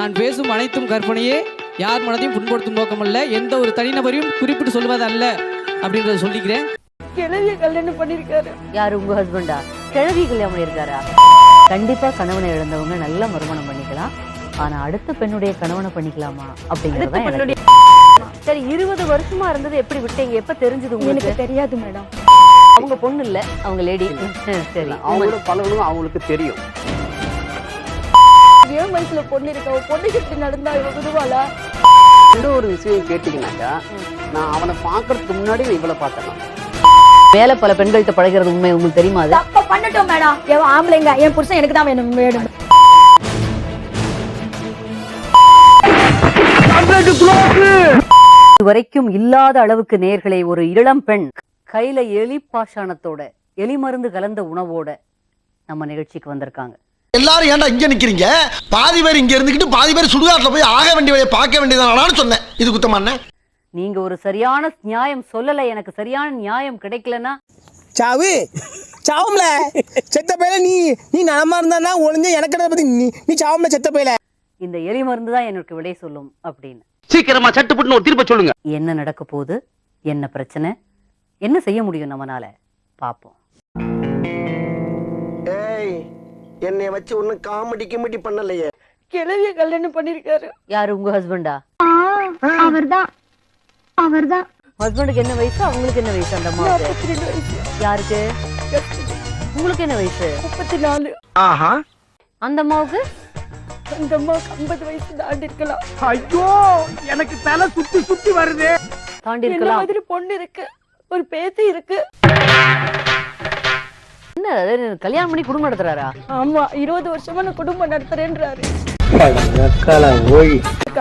நான் பேசும் அனைத்தும் கற்பனையே, யார் மனதையும் புண்படுத்தும் நோக்கமல்ல, எந்த ஒரு தனிநபரையும் குறிப்பிட்டு சொல்வது அல்ல அப்படின்றத சொல்லிக்கிறேன். கிழவிய கல்யாணம் பண்ணிருக்காரு. யாரு, உங்க ஹஸ்பண்டா? கிழவி கல்யாணம் பண்ணிருக்காரா? கண்டிப்பா கணவனை இழந்தவங்க நல்ல மறுமணம் பண்ணிக்கலாம். ஆனா அடுத்த பெண்ணுடைய கணவனை பண்ணிக்கலாமா அப்படிங்கறது. சரி, 20 வருஷமா இருந்தது எப்படி விட்டீங்க? எப்ப தெரிஞ்சது உங்களுக்கு? எனக்கு தெரியாது மேடம். அவங்க பொண்ணு இல்ல, அவங்க லேடி. சரி, அவங்களோட பழகணும், அவங்களுக்கு தெரியும். 7 வயசுல பொண்ணு இருக்கா, பொண்ணுக்கு இப்படி நடந்தா இவ விடுவாளா? ஒரு விஷயம் கேட்டீங்கன்னாக்கா, நான் அவனை பாக்குறதுக்கு முன்னாடி இவ்வளவு பார்த்தேன். மேல பல பெண்கள்கிட்ட பழகிறது உண்மை உங்களுக்கு தெரியுமா? அது தப்ப பண்ணட்டும் மேடம். என் ஆம்பளைங்க, என் புருஷன் எனக்கு தான் வேணும். வரைக்கும் இல்லாத அளவுக்கு நேர்களை ஒரு இளம் பெண் கையில எலி பாஷாணத்தோட, எலி மருந்து கலந்த உணவோட நம்ம நிகழ்ச்சிக்கு வந்திருக்காங்க. எல்லாரும் ஏன்டா இங்க நிக்கிறீங்க? பாதி பேர் இங்க இருந்துகிட்டு பாதி பேர் சுடுகாட்டுல போய் ஆக வேண்டிய வழியை பார்க்க வேண்டியதானு சொன்னேன். இது குத்தமான? நீங்க ஒரு சரியான நியாயம் சொல்லல, எனக்கு சரியான நியாயம் கிடைக்கலன்னா சாவு சாவும்ல செத்த பையில. நீ நலமா இருந்தா ஒளிஞ்ச எனக்கு பத்தி நீ சாவும்ல செத்த பையில. இந்த எலி மருந்து தான் எனக்கு விடை சொல்லும் அப்படின்னு. சீக்கிரமா சட்டுப்பட்டு ஒரு தீர்ப்பு சொல்லுங்க. என்ன நடக்க போகுது, என்ன பிரச்சனை, என்ன செய்ய முடியும் நம்மனால பாப்போம். ஏய், என்னை வச்சு ஒன்னும் காமெடி கிமெடி பண்ணலையே. கிழவிய கல்யாணம் பண்ணிருக்காரு. யாரு, உங்க ஹஸ்பண்டா? அவர்தான். ஹஸ்பண்டுக்கு என்ன வயசு, அவங்களுக்கு என்ன வயசு? அந்த அம்மாவுக்கு 42 வயசு. யாருக்கு? உங்களுக்கு என்ன வயசு? 34. ஆஹா. அந்த அம்மாவுக்கு? அந்த அம்மாவுக்கு 50 வயசு தாண்டி இருக்கலாம். ஐயோ, எனக்கு தலை சுத்தி வருது. தாண்டி என்ன இருக்கலாம். மாதிரி பொண்ணு இருக்கு, ஒரு பேத்தி இருக்கு. என்ன அது, கல்யாணம் பண்ணி குடும்பம் நடத்துறாரா? ஆமா, 20 வருஷமா நான் குடும்பம் நடத்துறேன்றாரு.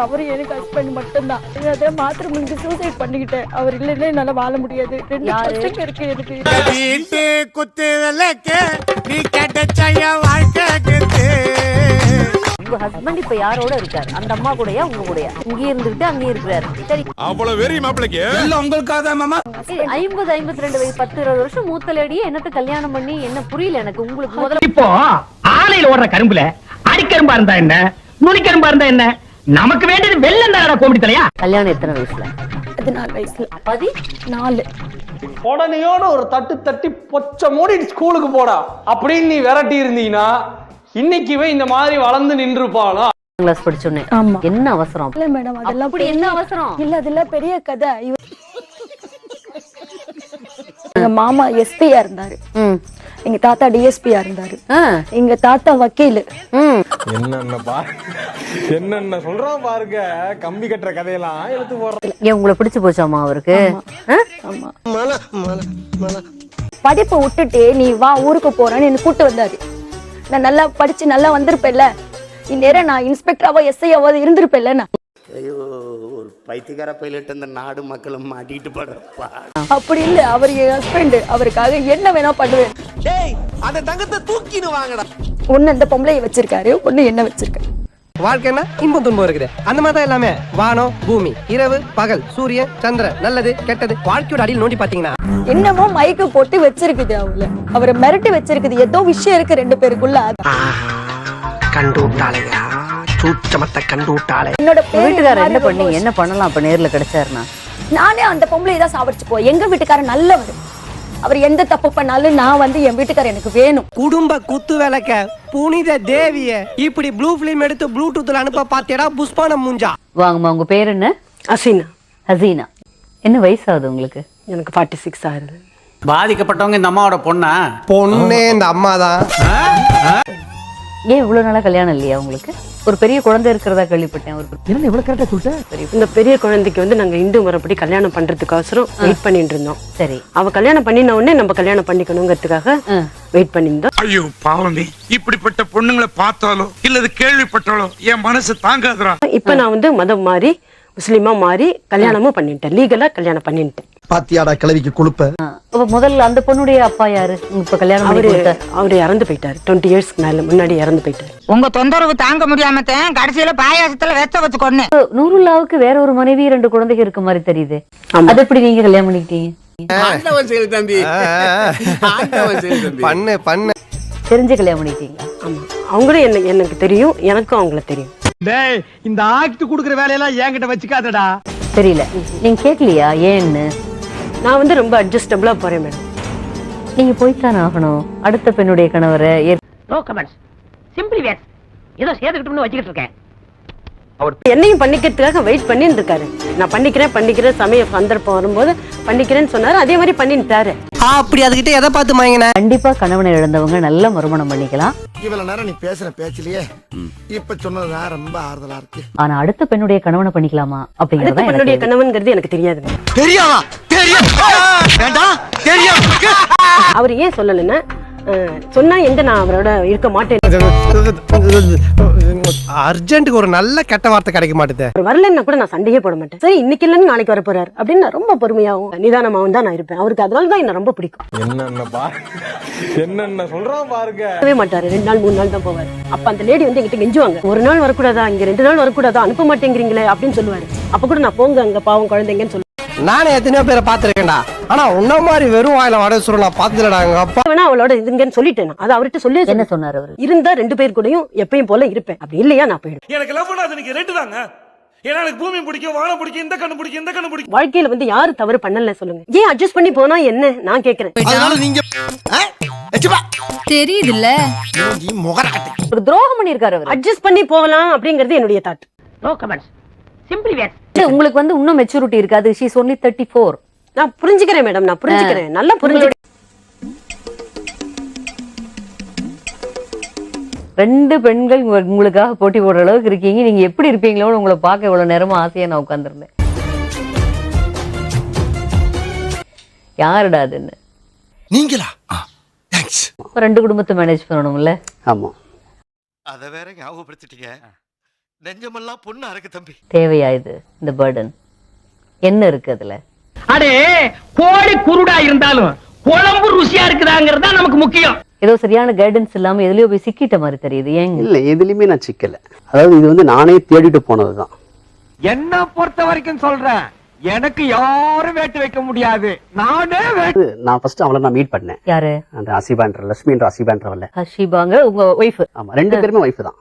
அவரு எனக்கு ஹஸ்பண்ட் மட்டும்தான். அதை மாத்திரம் முடிஞ்சு சூசைட் பண்ணிக்கிட்டேன். அவர் இல்லைன்னா என்னால வாழ முடியாது. 2 பசங்க இருக்கு எனக்கு. உங்க ஹஸ்பண்ட் இப்ப யாரோட இருக்காரு? அந்த அம்மா கூடயா, உங்க கூடயா? இங்கே இருந்துகிட்டு அங்கே இருக்கிறாரு. சரி, அவ்வளவு வெறி மாப்பிளைக்கு இல்ல உங்களுக்காக தான் மாமா. 50 52 வயசு 10 20 வருஷம் மூத்த லேடியே என்னத்த கல்யாணம் பண்ணி என்ன புரியல எனக்கு. உங்களுக்கு முதல்ல இப்போ ஆலையில ஓடுற கரும்புல அடிக்கரும்பா இருந்தா என்ன, நுனிக்கரும்பா இருந்தா என்ன, நமக்கு வேண்டியது வெள்ளம் தான். கோமிடி தலையா. கல்யாணம் எத்தனை வயசுல? 14 வயசுல. 14. உடனேயோட ஒரு தட்டி பொச்ச மூடி ஸ்கூலுக்கு போடா அப்படின்னு நீ விரட்டி இருந்தீங்கன்னா இன்னைக்குவே இந்த மாதிரி வளர்ந்து நின்றுப்பாளா? கிளாஸ் படிச்சோன்னே. ஆமா. என்ன அவசரம்? இல்ல மேடம், அதெல்லாம் அப்படி என்ன அவசரம்? இல்ல, அதெல்லாம் பெரிய கதை. எங்க மாமா எஸ்பியா இருந்தாரு, எங்க தாத்தா டிஎஸ்பியா இருந்தாரு, எங்க தாத்தா வக்கீல். என்னென்ன சொல்றான் பாருங்க, கம்பி கட்டுற கதையெல்லாம் எடுத்து போடுறோம். ஏன் உங்களை பிடிச்சு போச்சாமா அவருக்கு? ஆமா. படிப்பை விட்டுட்டு நீ வா ஊருக்கு போறான்னு என்ன கூட்டு வந்தாரு. நான் நல்லா படிச்சு நல்லா வந்திருப்பேன்ல, இந்நேரம் நான் இன்ஸ்பெக்டராவோ எஸ்ஐயாவோ இருந்திருப்பேன்ல. நான் ஐயோ, ஒரு பைத்தியக்கார பைலட் இந்த நாடு மக்களும் மாட்டிட்டு படுறப்பா. அப்படி இல்ல, அவர் என் ஹஸ்பண்ட். அவருக்காக என்ன வேணா பண்ணுவேன். டேய், அந்த தங்கத்தை தூக்கின்னு வாங்கடா. ஒண்ணு அந்த பொம்பளையை வச்சிருக்காரு, ஒண்ணு என்ன வச்சிருக்காரு. வாழ்க்கைன்னா இன்பம் துன்பம் இருக்குது. அந்த மாதிரி தான் எல்லாமே. வானம் பூமி, இரவு பகல், சூரியன் சந்திரன், நல்லது கெட்டது. வாழ்க்கையோட அடியில் நோண்டி பாத்தீங்கன்னா என்னமோ மைக்கு போட்டு வச்சிருக்குது. அவரை மிரட்டி வச்சிருக்குது. ஏதோ விஷயம் இருக்கு 2 பேருக்குள்ள. கண்டு விட்டாளையா, சூச்சமத்தை கண்டு விட்டாளே. என்னோட வீட்டுக்காரர் என்ன பண்ணி என்ன பண்ணலாம்? அப்ப நேர்ல கிடைச்சாருன்னா நானே அந்த பொம்பளையை தான் சாவடிச்சு போ. எங்க வீட்டுக்காரர் நல்லவர். அவர் எந்த தப்பு பண்ணாலும் நான் வந்து என் வீட்டுக்காரர் எனக்கு வேணும். குடும்ப குத்து விளக்க புனித தேவிய இப்படி ப்ளூ பிலிம் எடுத்து ப்ளூடூத்ல அனுப்ப பாத்தியடா புஷ்பானம் மூஞ்சா. வாங்கம்மா, உங்க பேர் என்ன? அசீனா. ஹசீனா. என்ன வயசாகுது உங்களுக்கு? எனக்கு 46 ஆகுது. பாதிக்கப்பட்டவங்க இந்த அம்மாவோட பொண்ணா? பொண்ணே இந்த அம்மா தான். ஏன் இவ்வளவு நாளா கல்யாணம் இல்லையா உங்களுக்கு? ஒரு பெரிய குழந்தை இருக்கிறதா கேள்விப்பட்டேன். என்ன இவ்வளவு கரெக்டா சொல்லிட்டேன். இந்த பெரிய குழந்தைக்கு வந்து நாங்க இந்து முறைப்படி கல்யாணம் பண்றதுக்கோசரம் வெயிட் பண்ணிட்டு இருந்தோம். சரி, அவ கல்யாணம் பண்ணின உடனே நம்ம கல்யாணம் பண்ணிக்கணுங்கிறதுக்காக வெயிட் பண்ணிருந்தோம். ஐயோ பாவமே, இப்படிப்பட்ட பொண்ணுங்களை பார்த்தாலோ இல்லது கேள்விப்பட்டாலோ என் மனசு தாங்காதுரா. இப்ப நான் வந்து மதம் மாறி முஸ்லிமா மாறி கல்யாணமும் பண்ணிட்டேன். லீகலா கல்யாணம் பண்ணிட்டேன். பாத்தியாடா கிளவிக்கு கொழுப்ப. முதல்ல அந்த பொண்ணுடைய அப்பா யாரு? இப்ப கல்யாணம் அவரு இறந்து போயிட்டாரு. 20 இயர்ஸ்க்கு மேல முன்னாடி இறந்து போயிட்டாரு. உங்க தொந்தரவு தாங்க முடியாம கடைசியில பாயாசத்துல வெச்ச வச்சு கொண்டு. நூறுல்லாவுக்கு வேற ஒரு மனைவி 2 குழந்தைங்க இருக்க மாதிரி தெரியுது. அது எப்படி நீங்க கல்யாணம் பண்ணிக்கிட்டீங்க? பண்ணு தெரிஞ்சு கல்யாணம் பண்ணிக்கிட்டீங்க? ஆமா, அவங்களும் எனக்கு தெரியும், எனக்கும் அவங்கள தெரியும். டேய் இந்த ஆக்ட் குடுக்குற வேலையெல்லாம் என்கிட்ட வச்சுக்காதடா. தெரியல, நீங்க கேட்கலையா ஏன்னு? நான் வந்து ரொம்ப அட்ஜஸ்டபிளா போறேன் மேடம். நீங்க போய்த்தானே ஆகணும். அடுத்த பெண்ணுடைய கணவரை நோ கமெண்ட்ஸ், சிம்பிளி வேர். ஏதோ சேர்த்துக்கிட்டோம்னு வச்சுக்கிட்டு இருக்கேன். என்னையும் பண்ணிக்கிறதுக்காக வெயிட் பண்ணிட்டு இருக்காரு. நான் பண்ணிக்கிறேன் சமய சந்தர்ப்பம் வரும்போது பண்ணிக்கிறேன்னு சொன்னாரு. அதே மாதிரி பண்ணிட்டாரு. அப்படி அதுகிட்ட எதை பார்த்து மாங்கின? கண்டிப்பா கணவனை இழந்தவங்க நல்ல மறுமணம் பண்ணிக்கலாம். இவ்வளவு நேரம் நீ பேசுற பேச்சிலேயே இப்ப சொன்னதுதான் ரொம்ப ஆறுதலா இருக்கு. ஆனா அடுத்த பெண்ணுடைய கணவனை பண்ணிக்கலாமா அடுத்த அப்படிங்கறத பெண்ணுடைய கணவன்கிறது எனக்கு தெரியாது. தெரியாதா? தெரியும். அவர் ஏன் சொல்லலைன்னா சொன்னா எங்க நான் அவரோட இருக்க மாட்டேன். அர்ஜென்ட்டுக்கு ஒரு நல்ல கெட்ட வார்த்தை கிடைக்க மாட்டேது. அவர் வரலன்னா கூட நான் சண்டையே போட மாட்டேன். சரி இன்னைக்கு இல்லைன்னு நாளைக்கு வர போறாரு அப்படின்னு நான் ரொம்ப பொறுமையாவும் நிதானமாவும் தான் நான் இருப்பேன். அவருக்கு அதனால தான் என்ன ரொம்ப பிடிக்கும். என்னென்ன சொல்றான் பாருங்க. வரவே மாட்டாரு. 2 நாள் 3 நாள் தான் போவாரு. அப்ப அந்த லேடி வந்து எங்கிட்ட கெஞ்சுவாங்க, ஒரு நாள் வரக்கூடாதா, இங்க 2 நாள் வரக்கூடாதா, அனுப்ப மாட்டேங்கிறீங்களே அப்படின்னு சொல்லுவாரு. அப்ப கூட நான் போங்க அங்க பாவம் குழந்தைங்கன்னு சொல்லுவேன். நானே எத்தனையோ பேரை பாத்துருக்கேன்டா. ஆனா உன்ன மாதிரி வெறும் வாயில வட சொல்ல நான் பாத்துலடா. எங்க அப்பா வேணா அவளோட இதுங்கன்னு சொல்லிட்டேன். அது அவர்கிட்ட சொல்லி என்ன சொன்னாரு அவரு? இருந்தா 2 பேர் கூடயும் எப்பயும் போல இருப்பேன். அப்படி இல்லையா நான் போயிடுவேன். எனக்கு லவ் பண்ணாது, எனக்கு ரெண்டு தாங்க. ஏன்னா எனக்கு பூமி பிடிக்கும், வானம் பிடிக்கும், இந்த கண்ணு பிடிக்கும், இந்த கண்ணு பிடிக்கும். வாழ்க்கையில வந்து யாரு தவறு பண்ணல சொல்லுங்க. ஏன் அட்ஜஸ்ட் பண்ணி போனா என்ன நான் கேக்குறேன். அதனால நீங்க தெரியுதுல்ல, ஒரு துரோகம் பண்ணிருக்காரு அவரு. அட்ஜஸ்ட் பண்ணி போகலாம் அப்படிங்கறது என்னுடைய தாட். நோ கமெண்ட்ஸ், சிம்பிளி வேர். உங்களுக்கு வந்து இன்னும் மெச்சூரிட்டி இருக்காது. She is only 34. நான் புரிஞ்சுக்கிறேன் மேடம், நான் புரிஞ்சுக்கிறேன், நல்லா புரிஞ்சுக்கிறேன். 2 பெண்கள் உங்களுக்காக போட்டி போடுற அளவுக்கு இருக்கீங்க. நீங்க எப்படி இருப்பீங்களோன்னு உங்களை பார்க்க இவ்வளவு நேரமா ஆசையா நான் உட்கார்ந்துருந்தேன். யாருடா அதுன்னு? நீங்களா? தேங்க்ஸ். 2 குடும்பத்தை மேனேஜ் பண்ணணும்ல. ஆமா, அத வேற ஞாபகப்படுத்திட்டீங்க. நெஞ்சமெல்லாம் பொண்ணா இருக்கு தம்பி. தேவையா இது இந்த பர்டன்? என்ன இருக்கு அதுல? அடே கோழி குருடா இருந்தாலும் குழம்பு ருசியா இருக்குதாங்கிறது தான் நமக்கு முக்கியம். ஏதோ சரியான கைடன்ஸ் இல்லாம எதுலயோ போய் சிக்கிட்ட மாதிரி தெரியுது. ஏங்க? இல்ல எதுலயுமே நான் சிக்கல. அதாவது இது வந்து நானே தேடிட்டு போனதுதான். என்ன பொறுத்த வரைக்கும் சொல்றேன், எனக்கு யாரும் வேட்டு வைக்க முடியாது. நானே நான் ஃபர்ஸ்ட் அவளை நான் மீட் பண்ணேன். யாரு? அந்த அசிபான்ற லட்சுமின்ற அசிபான்றவல்ல. ஹஷிபாங்க உங்க ஒய்ஃப்? ஆமா, 2 பேருமே ஒய்ஃப் தான்.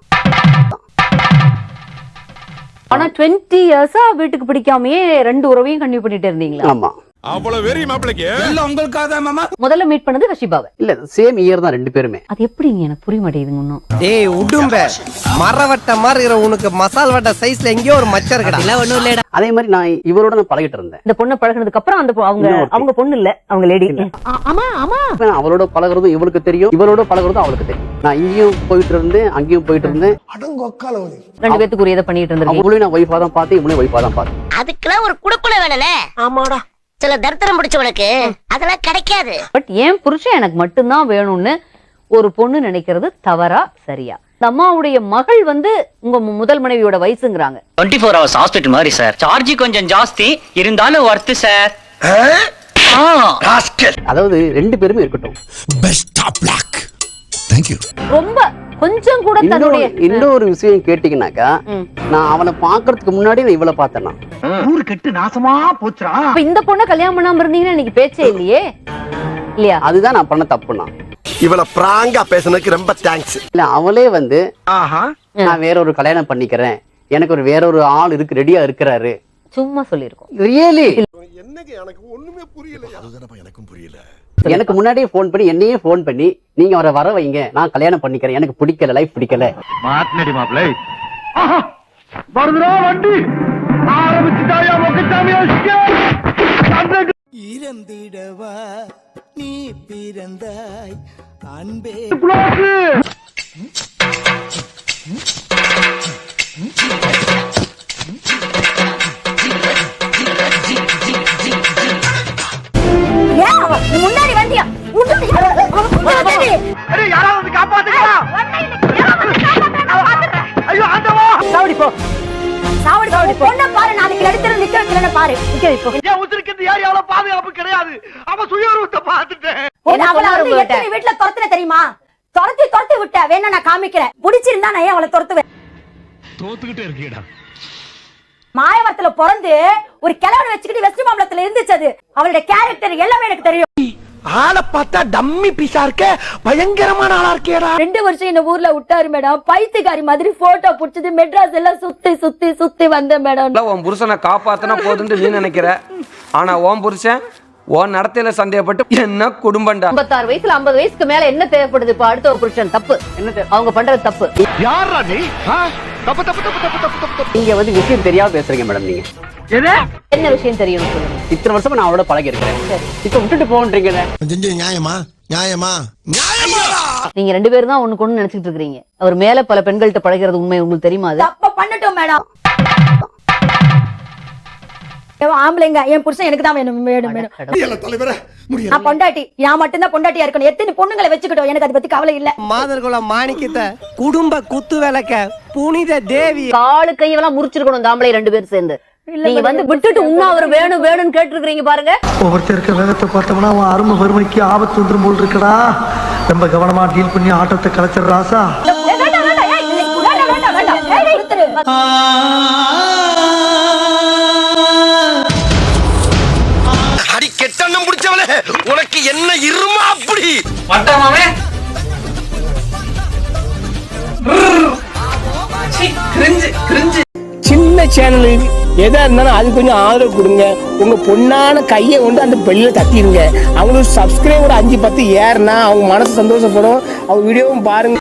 ஆனா 20 இயர்ஸா வீட்டுக்கு பிடிக்காமயே 2 உறவையும் கண்டினியூ பண்ணிட்டு இருந்தீங்களா? ஆமா. அவ்வளவு வெறி மாப்பிளைக்கு இல்ல உங்களுக்காக தான் மாமா. முதல்ல மீட் பண்ணது ஹஷிபாவை? இல்ல சேம் இயர் தான் 2 பேருமே. அது எப்படிங்க எனக்கு புரிய மாட்டேங்குது இன்னும். டேய் உடும்ப மரவட்ட மாதிரி இருக்கிற உனக்கு மசால் வட்ட சைஸ்ல எங்கேயோ ஒரு மச்சம் இருக்குடா. இல்ல ஒண்ணும் இல்லடா. அதே மாதிரி நான் இவரோட நான் பழகிட்டு இருந்தேன். இந்த பொண்ணை பழகுனதுக்கு அப்புறம் அந்த அவங்க பொண்ணு இல்ல, அவங்க லேடி. ஆமா ஆமா. அவரோட பழகுறதும் இவளுக்கு தெரியும், இவரோட பழகுறதும் அவளுக்கு தெரியும். நான் இங்கேயும் போயிட்டு இருந்தேன், அங்கேயும் போயிட்டு இருந்தேன். அடங்கொக்காலவனி 2 பேத்துக்குரியதை பண்ணிட்டு இருந்திருக்கீங்க. அவங்களையும் நான் ஒய்ஃபா தான் பார்த்தேன், இவங்களையும் ஒய்ஃபா தான் பார்த்தேன். அதுக்கெல்லாம் ஒரு குடுக்குல வேணும்ல. ஆமாடா, சில தரித்திரம் பிடிச்சவனுக்கு அதெல்லாம் கிடைக்காது. பட் ஏன் புருஷன் எனக்கு மட்டும்தான் வேணும்னு ஒரு பொண்ணு நினைக்கிறது தவறா சரியா? இந்த அம்மாவுடைய மகள் வந்து உங்க முதல் மனைவியோட வயசுங்கிறாங்க. 24 hours ஹாஸ்பிடல் மாதிரி சார். சார்ஜ் கொஞ்சம் ஜாஸ்தி இருந்தாலும் வர்த் சார். அதாவது 2 பேருமே இருக்கட்டும். Best of luck. Thank you. ரொம்ப கொஞ்சம் கூட தன்னுடைய இன்னொரு விஷயம் கேட்டீங்கன்னாக்கா, நான் அவனை பாக்குறதுக்கு முன்னாடி நான் இவளை பார்த்தேன்னா ஊரு கெட்டு நாசமா போச்சுடா. இப்ப இந்த பொண்ணை கல்யாணம் பண்ணாம இருந்தீங்கன்னா இன்னைக்கு பேச்சே இல்லையே. இல்லையா? அதுதான் நான் பண்ண தப்புனா. இவள பிராங்கா பேசுனதுக்கு ரொம்ப தேங்க்ஸ். இல்ல அவளே வந்து நான் வேற ஒரு கல்யாணம் பண்ணிக்கிறேன், எனக்கு ஒரு வேற ஒரு ஆள் இருக்கு, ரெடியா இருக்கிறாரு, சும்மா சொல்லிருக்கோம். ரியலி என்னங்க எனக்கு ஒண்ணுமே புரியல. அதுதானப்பா எனக்கும் புரியல. எனக்கு முன்னாடியே போன் பண்ணி என்னையே போன் பண்ணி நீங்க அவரை வர வைங்க, நான் கல்யாணம் பண்ணிக்கிறேன், எனக்கு பிடிக்கல, லைஃப் பிடிக்கல. மாட்னடி மாப்ளை. வருதுடா வண்டி. ஆரம்பிச்சுட்டாயா மொக்கச்சாமியா. இறந்திடவா நீ பிறந்தாய் அன்பே. முன்னாடி வண்டியா யாராவது காப்பாத்துங்களா? ஐயோ ஆண்டவா. சாவடி போ, சாவடி சாவடி பொண்ண பாரு, நாளைக்கு எடுத்து நிக்க வைக்கிறேன்னு பாரு. ஏன் உதிர்க்கிறது யார் எவ்வளவு பாதுகாப்பு கிடையாது. அவ சுயரூபத்தை பார்த்துட்டேன். அவளை வந்து எத்தனை வீட்டுல துரத்துன தெரியுமா? துரத்தி விட்ட வேணா நான் காமிக்கிறேன். பிடிச்சிருந்தா நான் ஏன் அவளை துரத்துவேன்? தோத்துக்கிட்டே இருக்கீடா. மாயவரத்துல பிறந்து ஒரு கிழவனை வச்சுக்கிட்டு வெஸ்ட் மாம்பலத்துல இருந்துச்சு. அது அவளுடைய கேரக்டர் எல்லாமே எனக்கு தெரியும். ஆளை பார்த்தா டம்மி பீஸா இருக்க, பயங்கரமான ஆளா இருக்கேடா. 2 வருஷம் என்ன ஊர்ல விட்டாரு மேடம். பைத்தியக்காரி மாதிரி போட்டோ புடிச்சது மெட்ராஸ் எல்லாம் சுத்தி சுத்தி சுத்தி வந்தேன் மேடம். உன் புருஷனை காப்பாத்தினா போதுன்னு நீ நினைக்கிற, ஆனா உன் புருஷன் உன் நடத்தையில சந்தேகப்பட்டு என்ன குடும்பம்டா. 56 வயசுல 50 வயசுக்கு மேல என்ன தேவைப்படுது? இப்ப அடுத்த ஒரு புருஷன் தப்பு என்ன அவங்க பண்றது தப்பு. யாரா நீ? தப்பு தப்பு தப்பு தப்பு தப்பு தப்பு. நீங்க வந்து விஷயம் தெரியாம பேசுறீங்க மேடம். நீங்க என்ன விஷயம் தெரியும் சொல்லுங்க. இத்தனை வருஷமா நான் அவளோட பழகி இருக்கிறேன், இப்ப விட்டுட்டு போன்றீங்க. நியாயமா நியாயமா நியாயமா? நீங்க 2 பேரும் தான் ஒண்ணுக்கு ஒண்ணு நினைச்சிட்டு இருக்கீங்க. அவர் மேல பல பெண்கள்கிட்ட பழகிறது உண்மை உங்களுக்கு தெரியுமா? அது தப்ப பண்ணட்டும் மேடம். ஆம்பளைங்க என் புருஷன் எனக்கு தான் வேணும் வேணும் வேணும். நான் பொண்டாட்டி, நான் மட்டும்தான் பொண்டாட்டியா இருக்கணும். எத்தனை பொண்ணுங்களை வச்சுக்கிட்டோம், எனக்கு அதை பத்தி கவலை இல்ல. மாதர்குல மாணிக்கத்தை குடும்ப குத்து விளக்க புனித தேவி காலு கையெல்லாம் முறிச்சிருக்கணும் இந்த ஆம்பளை 2 பேரும் சேர்ந்து. நீங்க வந்து விட்டுட்டு இன்னும் அவர் வேணும் வேணும்னு கேட்டுருக்கீங்க பாருங்க. ஒவ்வொருத்தருக்க வேகத்தை பார்த்தோம்னா அவன் அருமை வறுமைக்கு ஆபத்து வந்துரும் போல் இருக்கடா. ரொம்ப கவனமா டீல் பண்ணி ஆட்டத்தை கலைச்சிடுற ராசா. அடி கெட்டண்ணம் பிடிச்சவளே, உனக்கு என்ன இருமா அப்படி வட்டமாவே சின்ன சேனலுக்கு எதா இருந்தாலும் அது கொஞ்சம் ஆதரவு கொடுங்க. உங்க பொண்ணான கையை கொண்டு அந்த பெல்ல தட்டிடுங்க. அவங்களுக்கு சப்ஸ்கிரைபர் 5-10 ஏறுனா அவங்க மனசு சந்தோஷப்படும். அவங்க வீடியோவும் பாருங்க.